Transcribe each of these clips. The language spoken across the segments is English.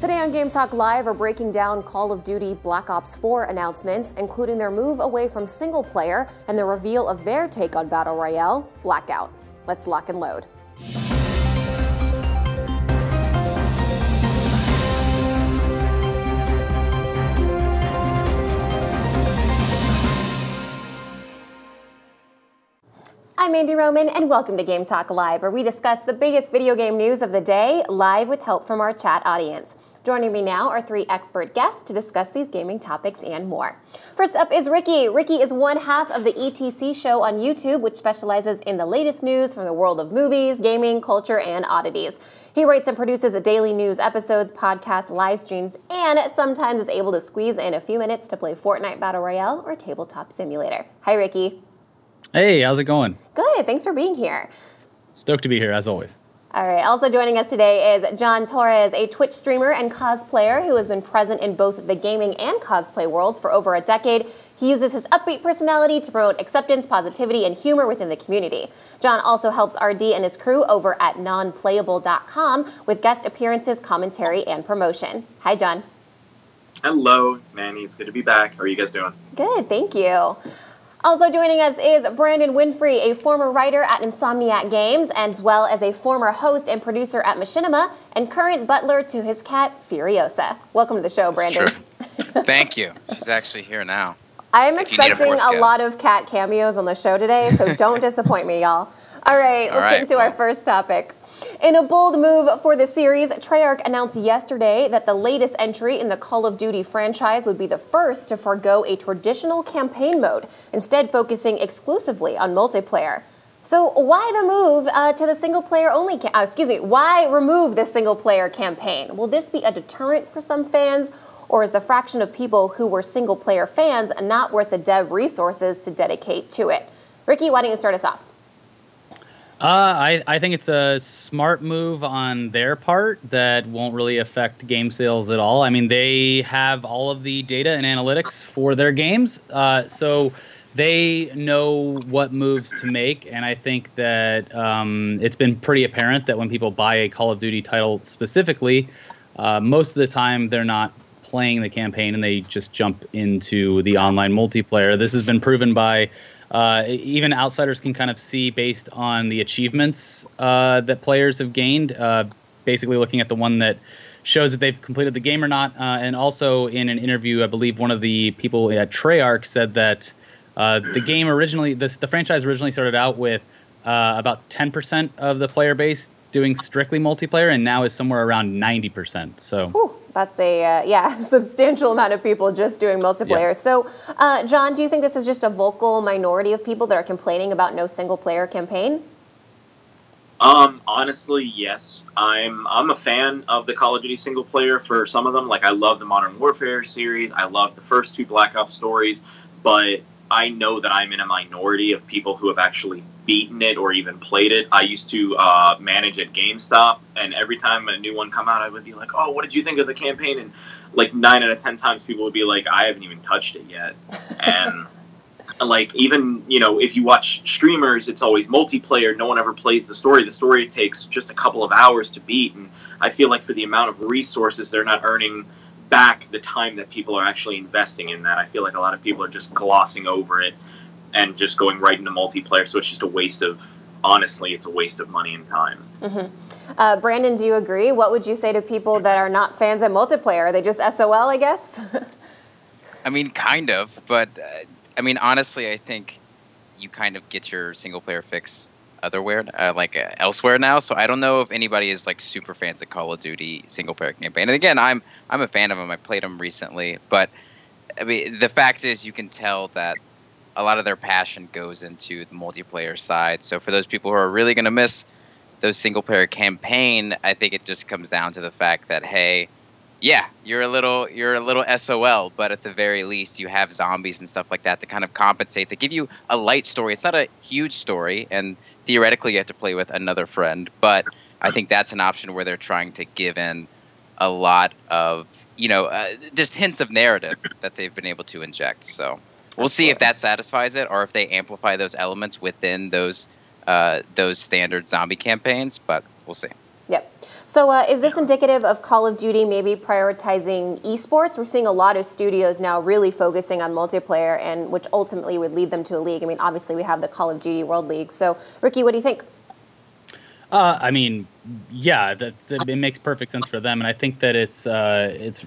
Today on Game Talk Live, we're breaking down Call of Duty Black Ops 4 announcements, including their move away from single player and the reveal of their take on Battle Royale, Blackout. Let's lock and load. I'm Andy Roman, and welcome to Game Talk Live, where we discuss the biggest video game news of the day, live with help from our chat audience. Joining me now are three expert guests to discuss these gaming topics and more. First up is Ricky. Ricky is one half of the ETC show on YouTube, which specializes in the latest news from the world of movies, gaming, culture, and oddities. He writes and produces the daily news episodes, podcasts, live streams, and sometimes is able to squeeze in a few minutes to play Fortnite Battle Royale or Tabletop Simulator. Hi, Ricky. Hey, how's it going? Good, thanks for being here. Stoked to be here, as always. All right, also joining us today is John Torres, a Twitch streamer and cosplayer who has been present in both the gaming and cosplay worlds for over a decade. He uses his upbeat personality to promote acceptance, positivity, and humor within the community. John also helps RD and his crew over at nonplayable.com with guest appearances, commentary, and promotion. Hi, John. Hello, Manny. It's good to be back. How are you guys doing? Good, thank you. Also joining us is Brandon Winfrey, a former writer at Insomniac Games, as well as a former host and producer at Machinima, and current butler to his cat, Furiosa. Welcome to the show, Brandon. Thank you. She's actually here now. I am expecting a lot of cat cameos on the show today, so don't disappoint me, y'all. All right, let's get into our first topic. In a bold move for the series, Treyarch announced yesterday that the latest entry in the Call of Duty franchise would be the first to forego a traditional campaign mode, instead focusing exclusively on multiplayer. So why the move to the single-player only? Why remove the single-player campaign? Will this be a deterrent for some fans, or is the fraction of people who were single-player fans not worth the dev resources to dedicate to it? Ricky, why don't you start us off? I think it's a smart move on their part that won't really affect game sales at all. I mean, they have all of the data and analytics for their games, so they know what moves to make. And I think that it's been pretty apparent that when people buy a Call of Duty title specifically, most of the time they're not playing the campaign and they just jump into the online multiplayer. This has been proven by even outsiders can kind of see based on the achievements that players have gained, basically looking at the one that shows that they've completed the game or not. And also in an interview, I believe one of the people at Treyarch said that the game originally, the franchise originally started out with about 10% of the player base doing strictly multiplayer, and now is somewhere around 90%. So. Whew. That's a substantial amount of people just doing multiplayer. Yeah. So, John, do you think this is just a vocal minority of people that are complaining about no single-player campaign? Honestly, yes. I'm a fan of the Call of Duty single player for some of them. Like, I love the Modern Warfare series. I love the first two Black Ops stories. But I know that I'm in a minority of people who have actually beaten it or even played it. I used to manage at GameStop, and every time a new one come out, I would be like, oh, what did you think of the campaign? And like 9 out of 10 times people would be like, I haven't even touched it yet. And like, even, you know, if you watch streamers, it's always multiplayer. No one ever plays the story. The story takes just a couple of hours to beat. And I feel like for the amount of resources, they're not earning back the time that people are actually investing in that. I feel like a lot of people are just glossing over it and just going right into multiplayer. So it's just a waste of, honestly, it's a waste of money and time. Mm-hmm. Brandon, do you agree? What would you say to people that are not fans of multiplayer? Are they just SOL, I guess? I mean, kind of. But, I mean, honestly, I think you kind of get your single-player fix elsewhere now. So I don't know if anybody is like super fans of Call of Duty single-player campaign. And again, I'm a fan of them. I played them recently. But, I mean, the fact is you can tell that a lot of their passion goes into the multiplayer side. So for those people who are really going to miss those single-player campaign, I think it just comes down to the fact that, hey, yeah, you're a little SOL, but at the very least you have zombies and stuff like that to kind of compensate. They give you a light story. It's not a huge story, and theoretically you have to play with another friend, but I think that's an option where they're trying to give in a lot of, just hints of narrative that they've been able to inject. So we'll see if that satisfies it or if they amplify those elements within those standard zombie campaigns, but we'll see. Yep. So is this indicative of Call of Duty maybe prioritizing esports? We're seeing a lot of studios now really focusing on multiplayer, and which ultimately would lead them to a league. I mean, obviously we have the Call of Duty World League. So, Ricky, what do you think? I mean, yeah, it makes perfect sense for them, and I think that it's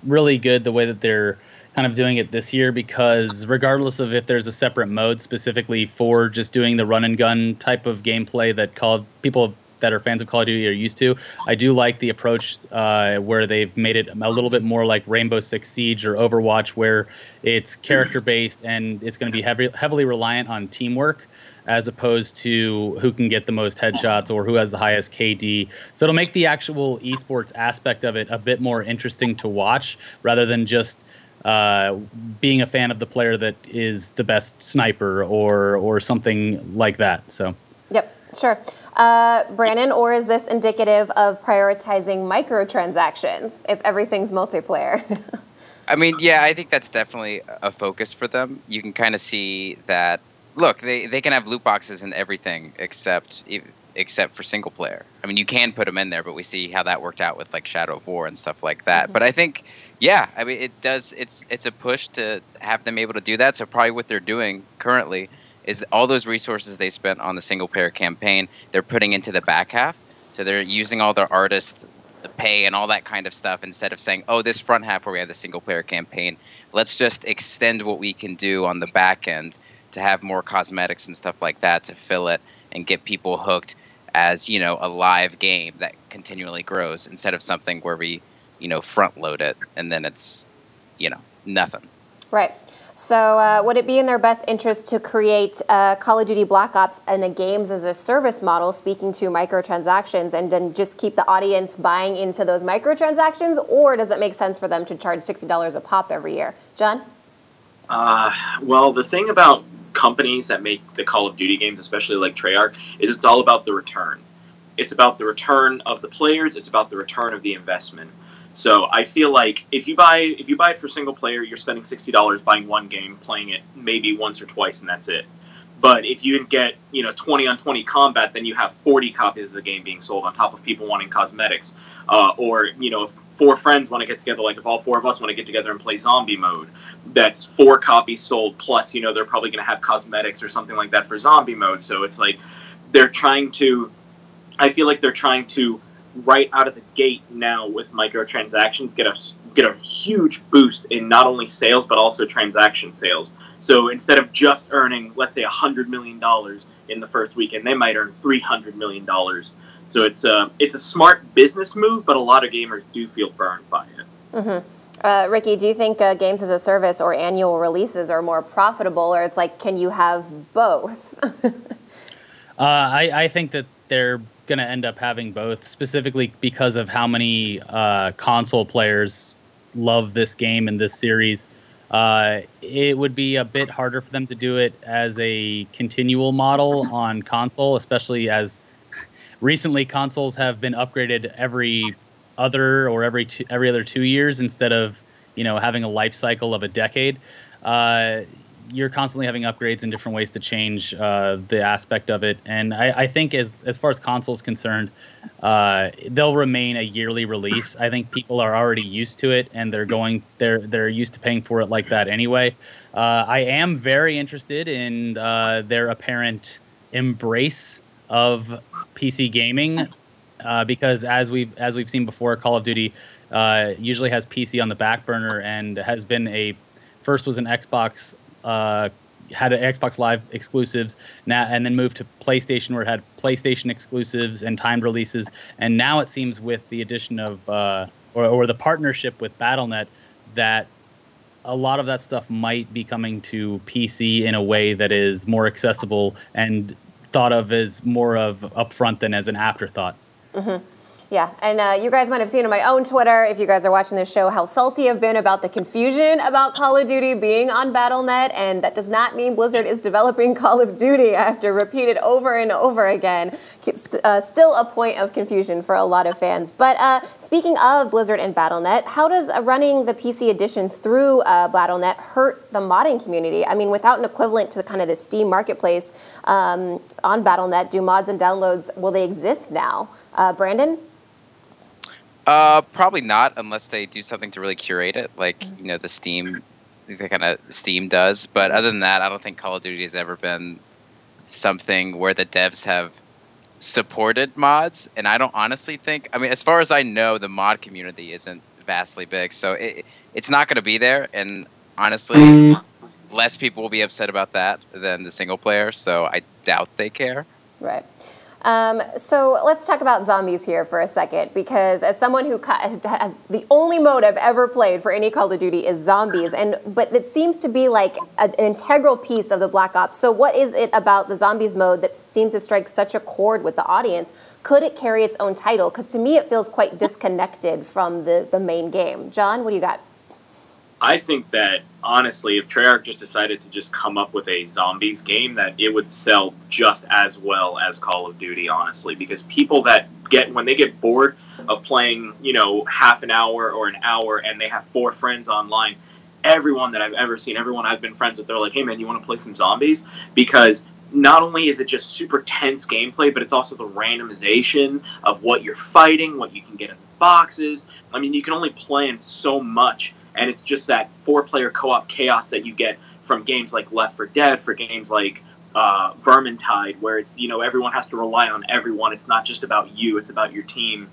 really good the way that they're kind of doing it this year, because regardless of if there's a separate mode specifically for just doing the run and gun type of gameplay that people that are fans of Call of Duty are used to, I do like the approach where they've made it a little bit more like Rainbow Six Siege or Overwatch, where it's character based and it's going to be heavily reliant on teamwork, as opposed to who can get the most headshots or who has the highest KD. So it'll make the actual esports aspect of it a bit more interesting to watch, rather than just being a fan of the player that is the best sniper or something like that. So. Yep, sure. Brandon, or is this indicative of prioritizing microtransactions if everything's multiplayer? I mean, yeah, I think that's definitely a focus for them. You can kind of see that. Look, they can have loot boxes and everything except for single player. I mean, you can put them in there, but we see how that worked out with like Shadow of War and stuff like that. Mm-hmm. But I think, yeah, I mean, it does. It's a push to have them able to do that. So probably what they're doing currently is all those resources they spent on the single player campaign, they're putting into the back half. So they're using all their artists' pay and all that kind of stuff, instead of saying, oh, this front half where we have the single player campaign, let's just extend what we can do on the back end to have more cosmetics and stuff like that to fill it and get people hooked as, you know, a live game that continually grows, instead of something where we, you know, front load it and then it's, you know, nothing. Right. So would it be in their best interest to create Call of Duty Black Ops and a games as a service model, speaking to microtransactions, and then just keep the audience buying into those microtransactions? Or does it make sense for them to charge $60 a pop every year? John? Well, the thing about companies that make the Call of Duty games, especially like Treyarch, is it's all about the return. It's about the return of the players. It's about the return of the investment. So I feel like if you buy it for single player, you're spending $60 buying one game, playing it maybe once or twice, and that's it. But if you get 20-on-20 combat, then you have 40 copies of the game being sold on top of people wanting cosmetics, or if 4 friends want to get together, like if all 4 of us want to get together and play zombie mode, that's 4 copies sold plus they're probably going to have cosmetics or something like that for zombie mode. So it's like I feel like they're trying to right out of the gate now with microtransactions get a huge boost in not only sales but also transaction sales. So instead of just earning, let's say, $100 million in the first weekend, they might earn $300 million. So it's a smart business move, but a lot of gamers do feel burned by it. Mm-hmm. Ricky, do you think games as a service or annual releases are more profitable, or it's like, can you have both? I think that they're going to end up having both, specifically because of how many console players love this game and this series. It would be a bit harder for them to do it as a continual model on console, especially as recently consoles have been upgraded every other or every other 2 years instead of having a life cycle of a decade. You're constantly having upgrades and different ways to change the aspect of it. And I think as far as consoles concerned, they'll remain a yearly release. I think people are already used to it, and they're used to paying for it like that anyway. I am very interested in their apparent embrace of PC gaming, because as we've seen before, Call of Duty usually has PC on the back burner and has been first was an Xbox. Had an Xbox Live exclusives now, and then moved to PlayStation, where it had PlayStation exclusives and timed releases. And now it seems with the addition of or the partnership with Battle.net, that a lot of that stuff might be coming to PC in a way that is more accessible and thought of as more of upfront than as an afterthought. Mm-hmm. Yeah, and you guys might have seen on my own Twitter, if you guys are watching this show, how salty I've been about the confusion about Call of Duty being on Battle.net, and that does not mean Blizzard is developing Call of Duty. I have to repeat it over and over again. It's still a point of confusion for a lot of fans. But speaking of Blizzard and Battle.net, how does running the PC edition through Battle.net hurt the modding community? I mean, without an equivalent to kind of the Steam marketplace on Battle.net, do mods and downloads, will they exist now? Brandon? Probably not, unless they do something to really curate it, like the Steam does. But other than that, I don't think Call of Duty has ever been something where the devs have supported mods. And I don't honestly think, I mean, as far as I know, the mod community isn't vastly big, so it's not going to be there. And honestly, less people will be upset about that than the single player. So I doubt they care. Right. So let's talk about zombies here for a second, because as someone who has the only mode I've ever played for any Call of Duty is zombies, but it seems to be like an integral piece of the Black Ops. So what is it about the zombies mode that seems to strike such a chord with the audience? Could it carry its own title? Because to me it feels quite disconnected from the main game. John, what do you got? I think that, honestly, if Treyarch just decided to just come up with a zombies game, that it would sell just as well as Call of Duty, honestly. Because people that when they get bored of playing, half an hour or an hour and they have 4 friends online, everyone that I've ever seen, everyone I've been friends with, they're like, hey man, you want to play some zombies? Because not only is it just super tense gameplay, but it's also the randomization of what you're fighting, what you can get in the boxes. I mean, you can only plan so much. And it's just that 4-player co-op chaos that you get from games like Left 4 Dead, for games like Vermintide, where it's, everyone has to rely on everyone. It's not just about you, it's about your team.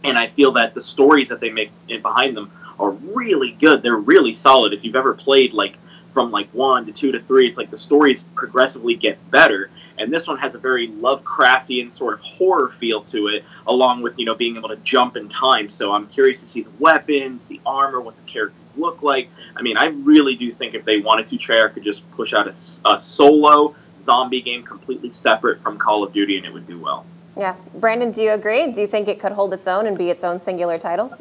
And I feel that the stories that they make behind them are really good. They're really solid. If you've ever played from 1 to 2 to 3, it's like the stories progressively get better. And this one has a very Lovecraftian sort of horror feel to it, along with, being able to jump in time. So I'm curious to see the weapons, the armor, what the characters look like. I mean, I really do think if they wanted to, Treyarch could just push out a solo zombie game completely separate from Call of Duty, and it would do well. Yeah. Brandon, do you agree? Do you think it could hold its own and be its own singular title?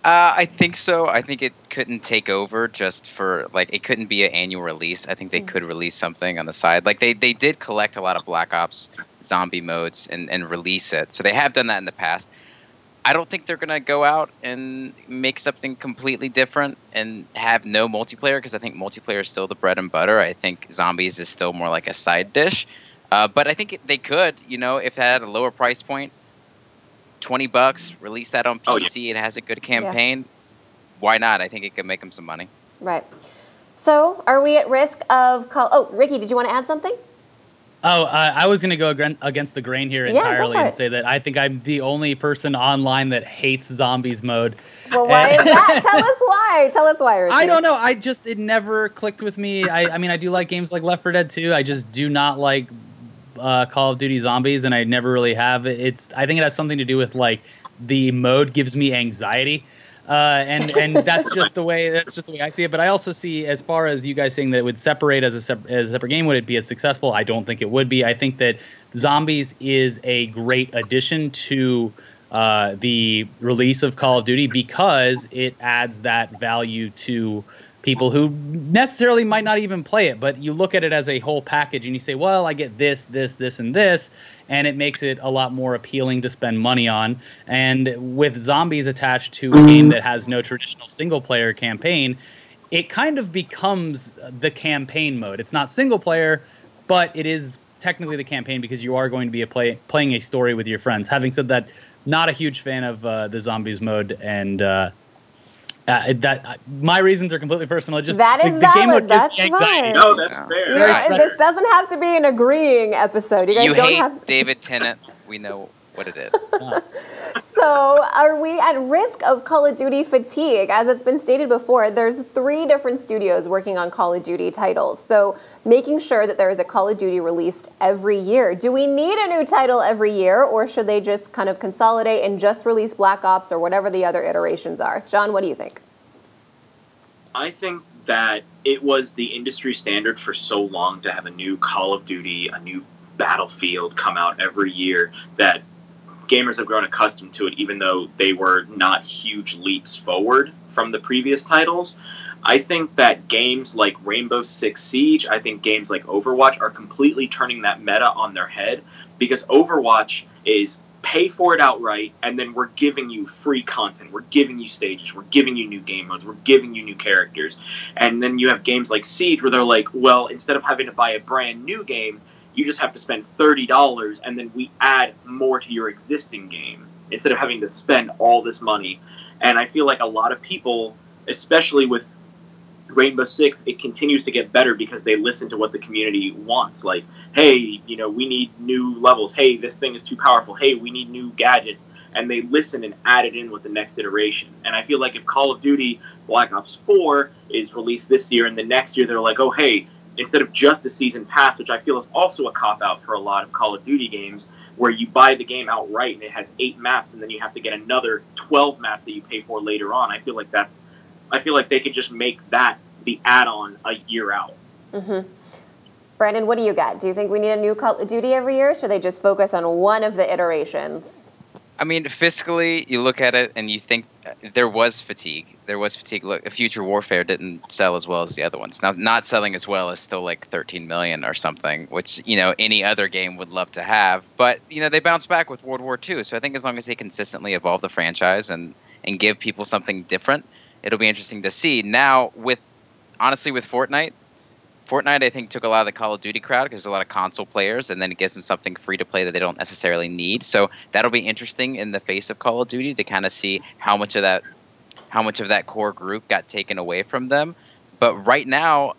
I think so. I think it couldn't take over just for, it couldn't be an annual release. I think they could release something on the side. They did collect a lot of Black Ops zombie modes and release it. So they have done that in the past. I don't think they're going to go out and make something completely different and have no multiplayer, because I think multiplayer is still the bread and butter. I think zombies is still more like a side dish. But I think they could, if it had a lower price point, $20, release that on PC. Oh, yeah. It has a good campaign. Yeah. Why not? I think it could make them some money. Right. So, are we at risk of Ricky, did you want to add something? Oh, I was going to go against the grain here entirely and say that I think I'm the only person online that hates zombies mode. Well, why is that? Tell us why. Tell us why, Ricky. I don't know. It never clicked with me. I mean, I do like games like Left 4 Dead 2. I just do not like Call of Duty Zombies, and I never really have. I think it has something to do with the mode gives me anxiety, and that's just the way I see it. But I also see, as far as you guys saying that it would separate as a separate game, would it be as successful? I don't think it would be. I think that Zombies is a great addition to the release of Call of Duty, because it adds that value to people who necessarily might not even play it, but you look at it as a whole package and you say, well, I get this, this, this, and this, and it makes it a lot more appealing to spend money on. And with zombies attached to a game that has no traditional single-player campaign, it kind of becomes the campaign mode. It's not single-player, but it is technically the campaign, because you are going to be playing a story with your friends. Having said that, not a huge fan of the zombies mode, and my reasons are completely personal. That is valid. That's fine. No, that's fair. This doesn't have to be an agreeing episode. You guys hate David Tennant. We know what it is. So, are we at risk of Call of Duty fatigue? As it's been stated before, there's 3 different studios working on Call of Duty titles. So, making sure that there is a Call of Duty released every year. Do we need a new title every year, or should they just kind of consolidate and just release Black Ops or whatever the other iterations are? John, what do you think? I think that it was the industry standard for so long to have a new Call of Duty, a new Battlefield come out every year, that gamers have grown accustomed to it, even though they were not huge leaps forward from the previous titles. I think that games like Rainbow Six Siege, I think games like Overwatch are completely turning that meta on their head, because Overwatch is pay for it outright, and then we're giving you free content. We're giving you stages. We're giving you new game modes. We're giving you new characters. And then you have games like Siege where they're like, well, instead of having to buy a brand new game, you just have to spend $30, and then we add more to your existing game. instead of having to spend all this money. And I feel like a lot of people, especially with Rainbow Six, it continues to get better because they listen to what the community wants. Like, hey, you know, we need new levels. Hey, this thing is too powerful. Hey, we need new gadgets. And they listen and add it in with the next iteration. And I feel like if Call of Duty Black Ops 4 is released this year and the next year they're like, oh, hey, instead of just the season pass, which I feel is also a cop-out for a lot of Call of Duty games, where you buy the game outright and it has 8 maps and then you have to get another 12 maps that you pay for later on. I feel like they could just make that the add-on a year out. Mm-hmm. Brandon, what do you got? Do you think we need a new Call of Duty every year, or should they just focus on one of the iterations? I mean, fiscally, you look at it and you think there was fatigue. There was fatigue. Look, Future Warfare didn't sell as well as the other ones. Now, not selling as well is still like 13 million or something, which, you know, any other game would love to have. But, you know, they bounced back with World War II. So I think as long as they consistently evolve the franchise and give people something different, it'll be interesting to see. Now, honestly, with Fortnite, I think took a lot of the Call of Duty crowd because there's a lot of console players, and then it gives them something free to play that they don't necessarily need. So that'll be interesting in the face of Call of Duty to kind of see how much of that core group got taken away from them. But right now,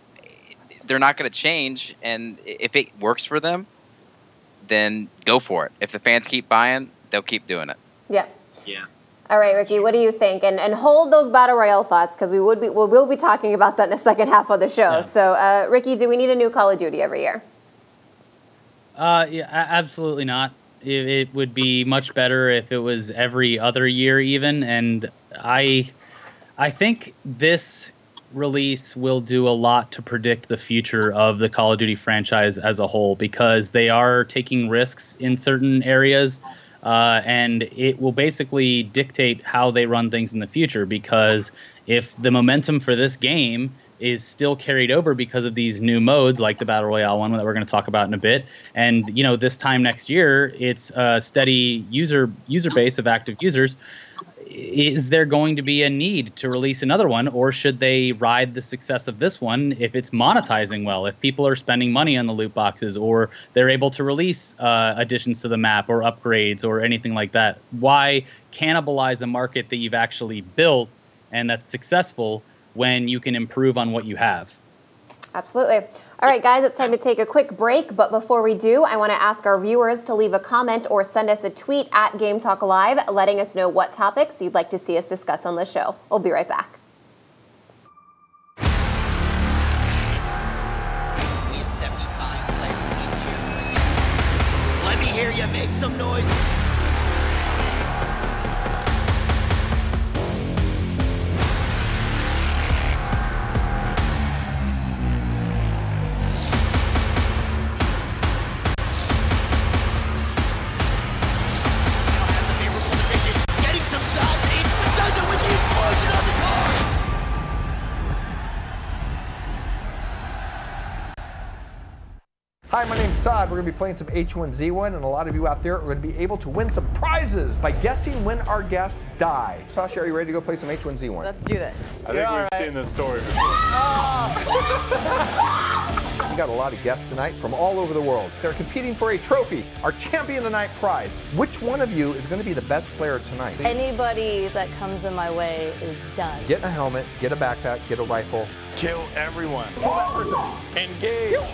they're not going to change, and if it works for them, then go for it. If the fans keep buying, they'll keep doing it. Yeah. Yeah. All right, Ricky, what do you think? And hold those Battle Royale thoughts, because we will be talking about that in the second half of the show. Yeah. So, Ricky, do we need a new Call of Duty every year? Yeah, absolutely not. It would be much better if it was every other year even. And I think this release will do a lot to predict the future of the Call of Duty franchise as a whole, because they are taking risks in certain areas. And it will basically dictate how they run things in the future, because if the momentum for this game is still carried over because of these new modes like the Battle Royale one that we're going to talk about in a bit, and, you know, this time next year it's a steady user base of active users, is there going to be a need to release another one, or should they ride the success of this one if it's monetizing well, if people are spending money on the loot boxes, or they're able to release additions to the map or upgrades or anything like that? Why cannibalize a market that you've actually built and that's successful when you can improve on what you have? Absolutely. All right, guys, it's time to take a quick break. But before we do, I want to ask our viewers to leave a comment or send us a tweet at Game Talk Live, letting us know what topics you'd like to see us discuss on the show. We'll be right back. We have 75 players each here. Let me hear you make some noise. Hi, my name's Todd. We're going to be playing some H1Z1, and a lot of you out there are going to be able to win some prizes by guessing when our guests die. Sasha, are you ready to go play some H1Z1? Let's do this. I think we've seen this story before. We got a lot of guests tonight from all over the world. They're competing for a trophy, our Champion of the Night prize. Which one of you is going to be the best player tonight? Anybody that comes in my way is done. Get a helmet, get a backpack, get a rifle. Kill everyone. Kill that person. Engage. Kill.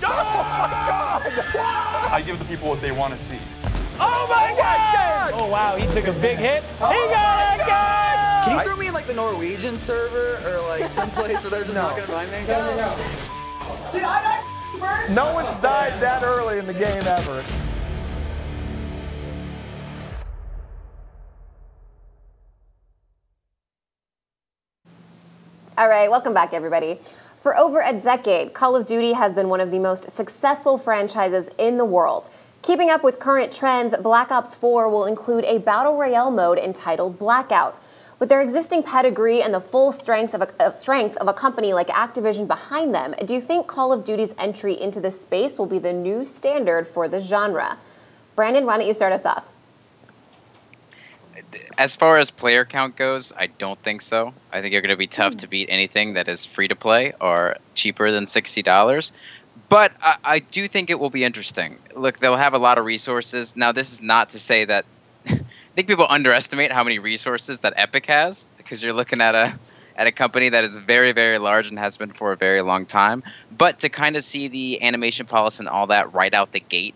Oh my God! I give the people what they want to see. Oh my God! Oh wow, he took a big hit. He got it, guys! Can you throw me in like the Norwegian server or like someplace where they're just not gonna find me? No. Did I die first? No one's died that early in the game ever. All right, welcome back, everybody. For over a decade, Call of Duty has been one of the most successful franchises in the world. Keeping up with current trends, Black Ops 4 will include a Battle Royale mode entitled Blackout. With their existing pedigree and the full strength of a company like Activision behind them, do you think Call of Duty's entry into this space will be the new standard for the genre? Brandon, why don't you start us off? As far as player count goes, I don't think so. I think you're going to be tough to beat anything that is free to play or cheaper than $60. But I do think it will be interesting. Look, they'll have a lot of resources. Now, this is not to say that think people underestimate how many resources that Epic has, because you're looking at a company that is very, very large and has been for a very long time. But to kind of see the animation policy and all that right out the gate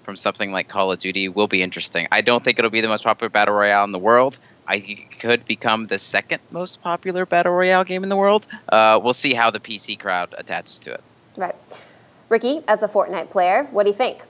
from something like Call of Duty will be interesting. I don't think it'll be the most popular battle royale in the world. I think it could become the second most popular battle royale game in the world. We'll see how the PC crowd attaches to it. Right. Ricky, as a Fortnite player, what do you think?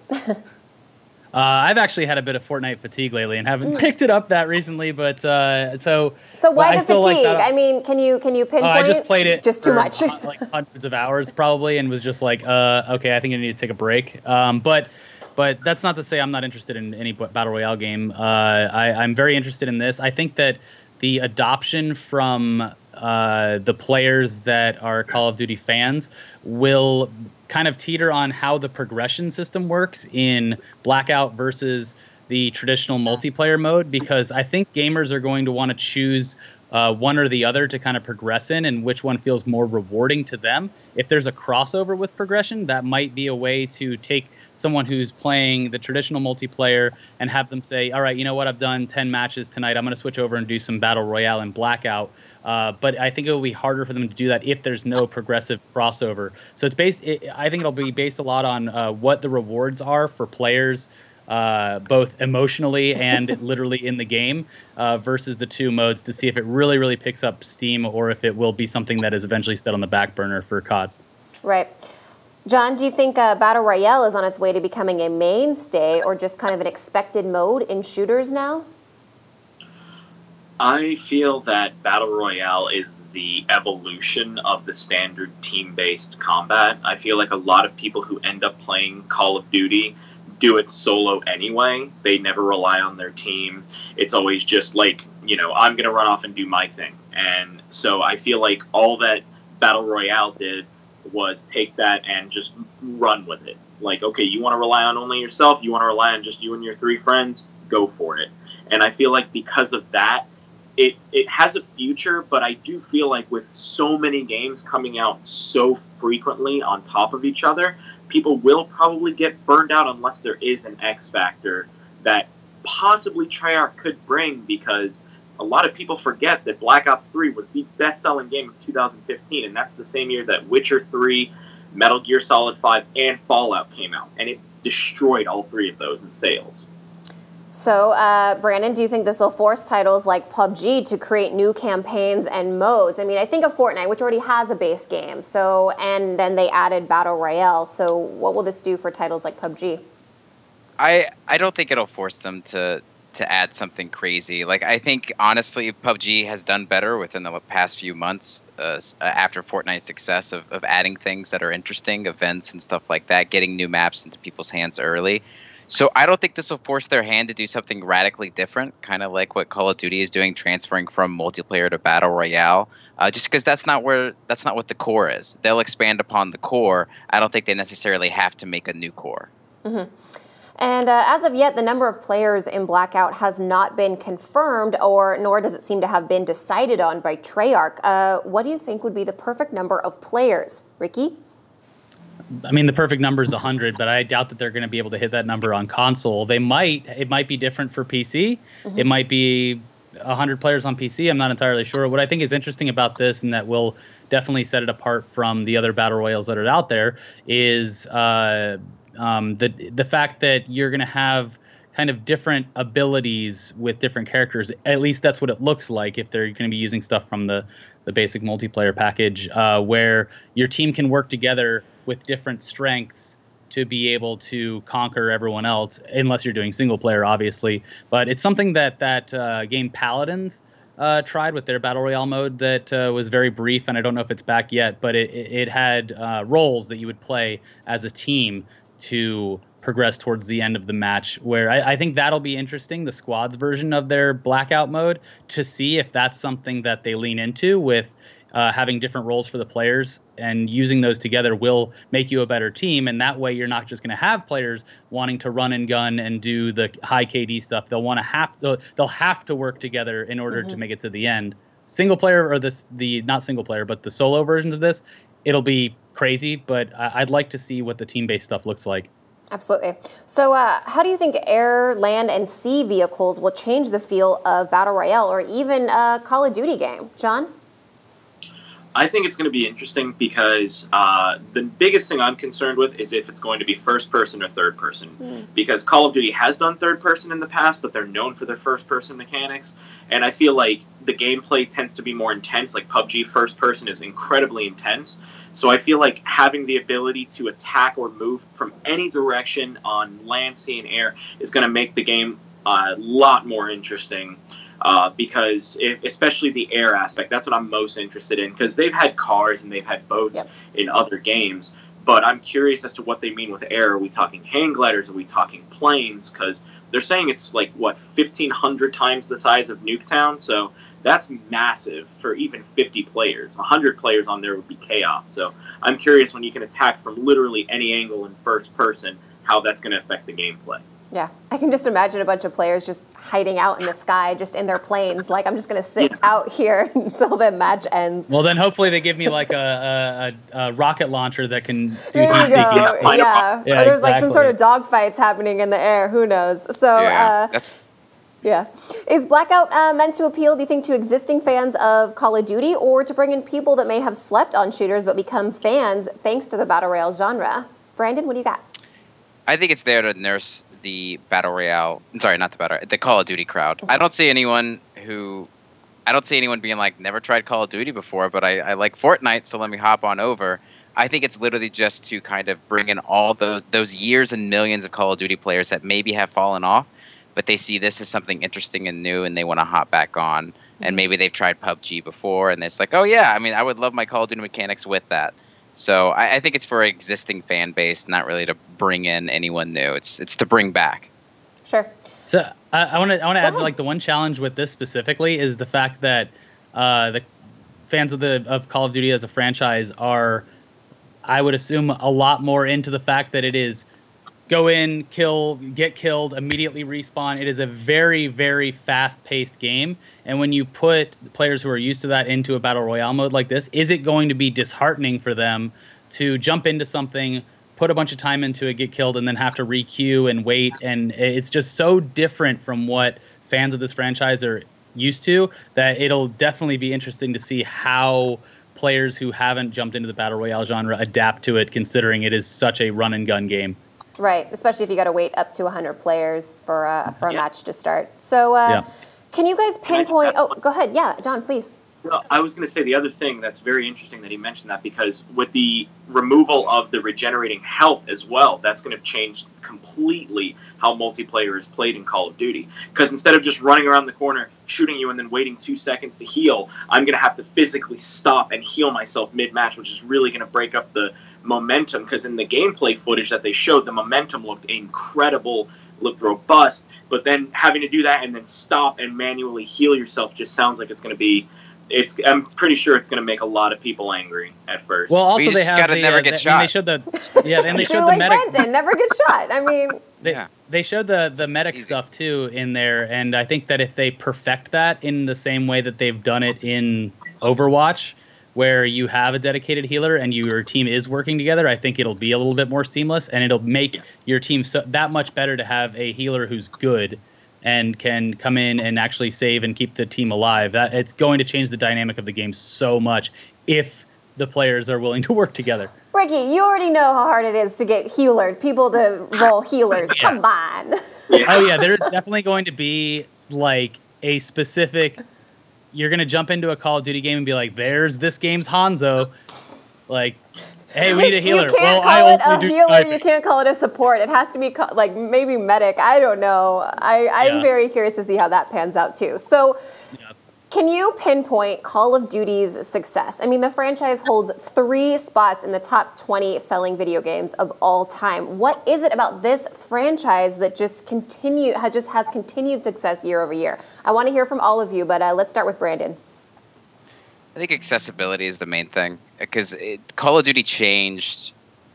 I've actually had a bit of Fortnite fatigue lately and haven't picked it up that recently, but So why the fatigue? I mean, can you pinpoint? I just played it just too much, like hundreds of hours probably, and was just like, okay, I think I need to take a break. But that's not to say I'm not interested in any battle royale game. I'm very interested in this. I think that the adoption from the players that are Call of Duty fans will kind of teeter on how the progression system works in Blackout versus the traditional multiplayer mode, because I think gamers are going to want to choose one or the other to kind of progress in, and which one feels more rewarding to them. If there's a crossover with progression, that might be a way to take someone who's playing the traditional multiplayer and have them say, all right, you know what, I've done 10 matches tonight, I'm going to switch over and do some battle royale in Blackout. But I think it will be harder for them to do that if there's no progressive crossover. So it's I think it'll be based a lot on what the rewards are for players, both emotionally and literally in the game, versus the two modes, to see if it really, really picks up steam or if it will be something that is eventually set on the back burner for COD. Right. John, do you think Battle Royale is on its way to becoming a mainstay or just kind of an expected mode in shooters now? I feel that Battle Royale is the evolution of the standard team-based combat. I feel like a lot of people who end up playing Call of Duty do it solo anyway. They never rely on their team. It's always just like, you know, I'm going to run off and do my thing. And so I feel like all that Battle Royale did was take that and just run with it. Like, okay, you want to rely on only yourself? You want to rely on just you and your 3 friends? Go for it. And I feel like because of that, it has a future, but I do feel like with so many games coming out so frequently on top of each other, people will probably get burned out unless there is an X factor that possibly Treyarch could bring, because a lot of people forget that Black Ops 3 was the best-selling game of 2015, and that's the same year that Witcher 3, Metal Gear Solid 5, and Fallout came out, and it destroyed all 3 of those in sales. So, Brandon, do you think this will force titles like PUBG to create new campaigns and modes? I mean, I think of Fortnite, which already has a base game, so, and then they added Battle Royale. So what will this do for titles like PUBG? I don't think it'll force them to add something crazy. Like, I think, honestly, PUBG has done better within the past few months after Fortnite's success of adding things that are interesting, events and stuff like that, getting new maps into people's hands early. So I don't think this will force their hand to do something radically different, kind of like what Call of Duty is doing, transferring from multiplayer to Battle Royale, just because that's not what the core is. They'll expand upon the core. I don't think they necessarily have to make a new core. Mm-hmm. And as of yet, the number of players in Blackout has not been confirmed, nor does it seem to have been decided on by Treyarch. What do you think would be the perfect number of players? Ricky? I mean, the perfect number is 100, but I doubt that they're going to be able to hit that number on console. It might be different for PC. Mm-hmm. It might be 100 players on PC. I'm not entirely sure. What I think is interesting about this, and that will definitely set it apart from the other battle royales that are out there, is the fact that you're going to have kind of different abilities with different characters. At least that's what it looks like if they're going to be using stuff from the basic multiplayer package, where your team can work together with different strengths to be able to conquer everyone else, unless you're doing single player, obviously. But it's something that game Paladins tried with their Battle Royale mode that was very brief, and I don't know if it's back yet, but it had roles that you would play as a team to progress towards the end of the match, where I think that'll be interesting, the squads version of their Blackout mode, to see if that's something that they lean into with having different roles for the players, and using those together will make you a better team. And that way you're not just going to have players wanting to run and gun and do the high KD stuff. They'll have to work together in order to make it to the end. Single player, or not single player, but the solo versions of this, it'll be crazy, but I'd like to see what the team-based stuff looks like. Absolutely. So how do you think air, land, and sea vehicles will change the feel of Battle Royale or even a Call of Duty game? John? I think it's going to be interesting because the biggest thing I'm concerned with is if it's going to be first person or third person. Because Call of Duty has done third person in the past, but they're known for their first person mechanics. And I feel like the gameplay tends to be more intense. Like PUBG first person is incredibly intense. So I feel like having the ability to attack or move from any direction on land, sea, and air is going to make the game a lot more interesting. Because especially the air aspect, that's what I'm most interested in, because they've had cars and they've had boats in other games, but I'm curious as to what they mean with air. Are we talking hang gliders? Are we talking planes? Because they're saying it's like, what, 1,500 times the size of Nuketown, so that's massive for even 50 players. 100 players on there would be chaos, so I'm curious when you can attack from literally any angle in first person, how that's going to affect the gameplay. Yeah, I can just imagine a bunch of players just hiding out in the sky, just in their planes. Like, I'm just going to sit out here until the match ends. Well, then hopefully they give me like a rocket launcher that can do there heat seeking. Yeah, or there's like some sort of dogfights happening in the air. Who knows? So, Is Blackout meant to appeal, do you think, to existing fans of Call of Duty, or to bring in people that may have slept on shooters but become fans thanks to the Battle Royale genre? Brandon, what do you got? I think it's there to nurse the Battle Royale, sorry, not the Call of Duty crowd. I don't see anyone being like, never tried Call of Duty before, but I like Fortnite, so let me hop on over. I think it's literally just to kind of bring in all those years and millions of Call of Duty players that maybe have fallen off, but they see this as something interesting and new, and they want to hop back on. And maybe they've tried PUBG before, and it's like, oh yeah, I mean, I would love my Call of Duty mechanics with that. So I think it's for an existing fan base, not really to bring in anyone new. It's to bring back. Sure. So I want to add, like, the one challenge with this specifically is the fact that the fans of Call of Duty as a franchise are, I would assume, a lot more into the fact that it is go in, kill, get killed, immediately respawn. It is a very, very fast-paced game. And when you put players who are used to that into a Battle Royale mode like this, is it going to be disheartening for them to jump into something, put a bunch of time into it, get killed, and then have to re-queue and wait? And it's just so different from what fans of this franchise are used to that it'll definitely be interesting to see how players who haven't jumped into the Battle Royale genre adapt to it, considering it is such a run-and-gun game. Right, especially if you got to wait up to 100 players for a match to start. So can you guys pinpoint... Oh, go ahead. Yeah, John, please. Well, I was going to say the other thing that's very interesting that he mentioned that, because with the removal of the regenerating health as well, that's going to change completely how multiplayer is played in Call of Duty. Because instead of just running around the corner, shooting you, and then waiting 2 seconds to heal, I'm going to have to physically stop and heal myself mid-match, which is really going to break up the momentum, because in the gameplay footage that they showed, the momentum looked incredible, looked robust, but then having to do that and then stop and manually heal yourself just sounds like it's going to be... I'm pretty sure it's going to make a lot of people angry at first. Well, also they have never get shot. They showed the and they showed like the medic. Brandon, never get shot. I mean, they showed the medic stuff too in there, and I think that if they perfect that in the same way that they've done it in Overwatch, where you have a dedicated healer and your team is working together, I think it'll be a little bit more seamless, and it'll make your team that much better to have a healer who's good and can come in and actually save and keep the team alive. That it's going to change the dynamic of the game so much if the players are willing to work together. Ricky, you already know how hard it is to get healered, people to roll healers. Come on. Oh yeah, there's definitely going to be like a specific... You're going to jump into a Call of Duty game and be like, there's this game's Hanzo. Like, hey, we need a healer. You can't call it a healer. You can't call it a support. It has to be like maybe medic. I don't know. I'm very curious to see how that pans out too. So can you pinpoint Call of Duty's success? I mean, the franchise holds 3 spots in the top 20 selling video games of all time. What is it about this franchise that just has continued success year over year? I want to hear from all of you, but let's start with Brandon. I think accessibility is the main thing, because Call of Duty changed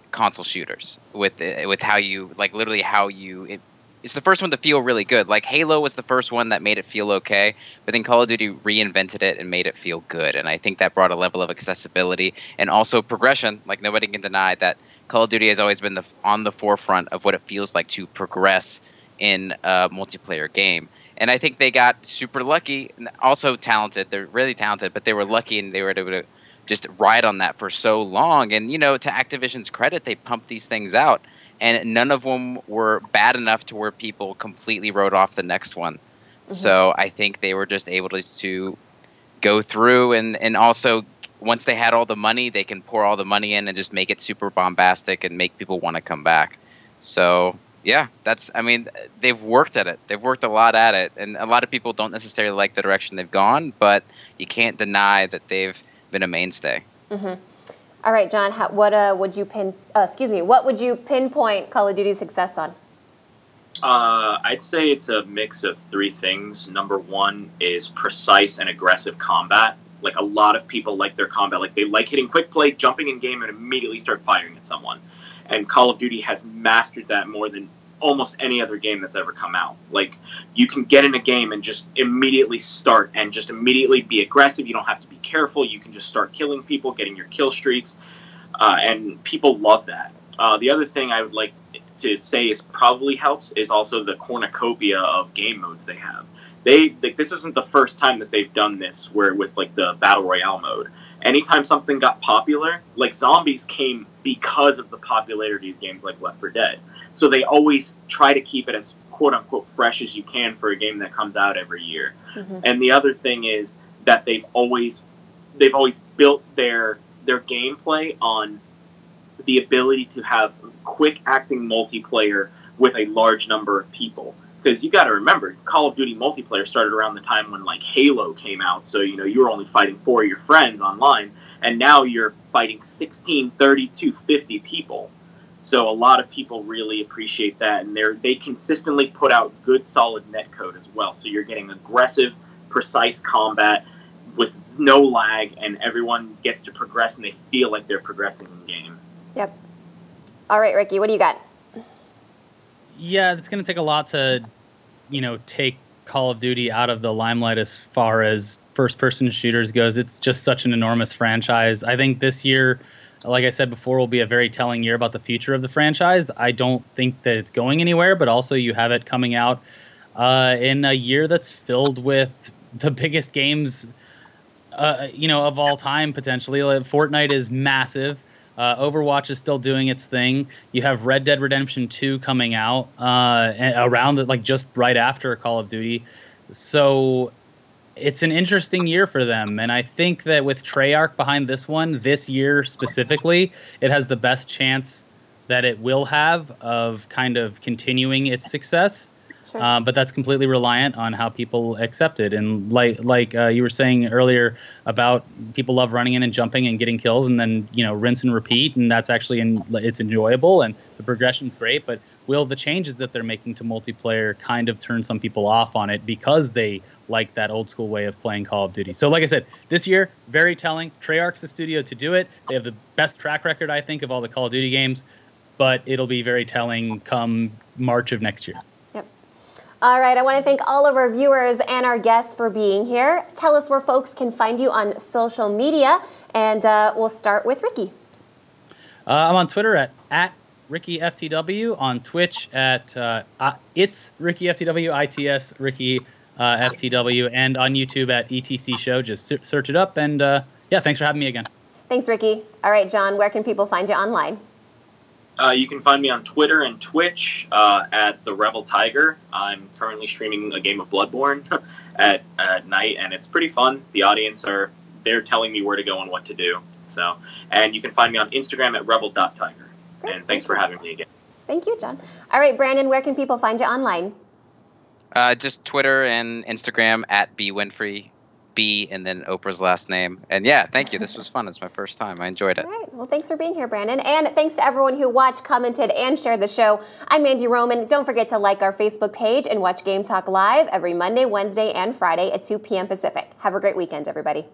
console shooters with how you, like, literally how you... It's the first one to feel really good. Like, Halo was the first one that made it feel okay, but then Call of Duty reinvented it and made it feel good. And I think that brought a level of accessibility and also progression. Like, nobody can deny that Call of Duty has always been on the forefront of what it feels like to progress in a multiplayer game. And I think they got super lucky, and also talented. They're really talented, but they were lucky and they were able to just ride on that for so long. And, you know, to Activision's credit, they pumped these things out, and none of them were bad enough to where people completely wrote off the next one. Mm-hmm. So I think they were just able to go through, and also once they had all the money, they can pour all the money in and just make it super bombastic and make people want to come back. So yeah, they've worked at it. They've worked a lot at it, and a lot of people don't necessarily like the direction they've gone, but you can't deny that they've been a mainstay. Mm-hmm. All right, John, what would you pinpoint Call of Duty's success on? I'd say it's a mix of three things. Number one is precise and aggressive combat. Like, a lot of people like their combat. Like, they like hitting quick play, jumping in game, and immediately start firing at someone. And Call of Duty has mastered that more than almost any other game that's ever come out. Like, you can get in a game and just immediately start and just immediately be aggressive. You don't have to be careful. You can just start killing people, getting your kill streaks, and people love that. The other thing I would like to say is probably helps is also the cornucopia of game modes they have. This isn't the first time that they've done this, where with like the battle royale mode. Anytime something got popular, like zombies came because of the popularity of games like Left 4 Dead. So they always try to keep it as quote-unquote fresh as you can for a game that comes out every year. Mm-hmm. And the other thing is that they've always built their gameplay on the ability to have quick-acting multiplayer with a large number of people. Because you got to remember, Call of Duty multiplayer started around the time when like Halo came out, so you know you were only fighting 4 of your friends online, and now you're fighting 16, 32, 50 people. So a lot of people really appreciate that, and they consistently put out good, solid netcode as well. So you're getting aggressive, precise combat with no lag, and everyone gets to progress, and they feel like they're progressing in the game. Yep. All right, Ricky, what do you got? Yeah, it's going to take a lot to, you know, take Call of Duty out of the limelight as far as first-person shooters goes. It's just such an enormous franchise. I think this year, like I said before, will be a very telling year about the future of the franchise. I don't think that it's going anywhere, but also you have it coming out in a year that's filled with the biggest games, you know, of all time, potentially. Fortnite is massive. Overwatch is still doing its thing. You have Red Dead Redemption 2 coming out around like just right after Call of Duty. So it's an interesting year for them. And I think that with Treyarch behind this one, this year specifically, it has the best chance that it will have of kind of continuing its success. Sure. But that's completely reliant on how people accept it. And like you were saying earlier about people love running in and jumping and getting kills and then, you know, rinse and repeat. And that's actually it's enjoyable and the progression's great. But will the changes that they're making to multiplayer kind of turn some people off on it because they like that old school way of playing Call of Duty? So like I said, this year, very telling. Treyarch's the studio to do it. They have the best track record, I think, of all the Call of Duty games. But it'll be very telling come March of next year. All right, I want to thank all of our viewers and our guests for being here. Tell us where folks can find you on social media, and we'll start with Ricky. I'm on Twitter at RickyFTW, on Twitch at it's RickyFTW, ITS Ricky FTW, and on YouTube at ETC Show. Just search it up, and yeah, thanks for having me again. Thanks, Ricky. All right, John, where can people find you online? You can find me on Twitter and Twitch at The Rebel Tiger. I'm currently streaming a game of Bloodborne at night, and it's pretty fun. The audience they're telling me where to go and what to do. So, and you can find me on Instagram at rebel.tiger. And thanks for having me again. Thank you, John. All right, Brandon, where can people find you online? Just Twitter and Instagram at Winfrey. B and then Oprah's last name. And yeah, thank you. This was fun. It's my first time. I enjoyed it. All right. Well, thanks for being here, Brandon. And thanks to everyone who watched, commented, and shared the show. I'm Mandy Roman. Don't forget to like our Facebook page and watch Game Talk Live every Monday, Wednesday, and Friday at 2 p.m. Pacific. Have a great weekend, everybody.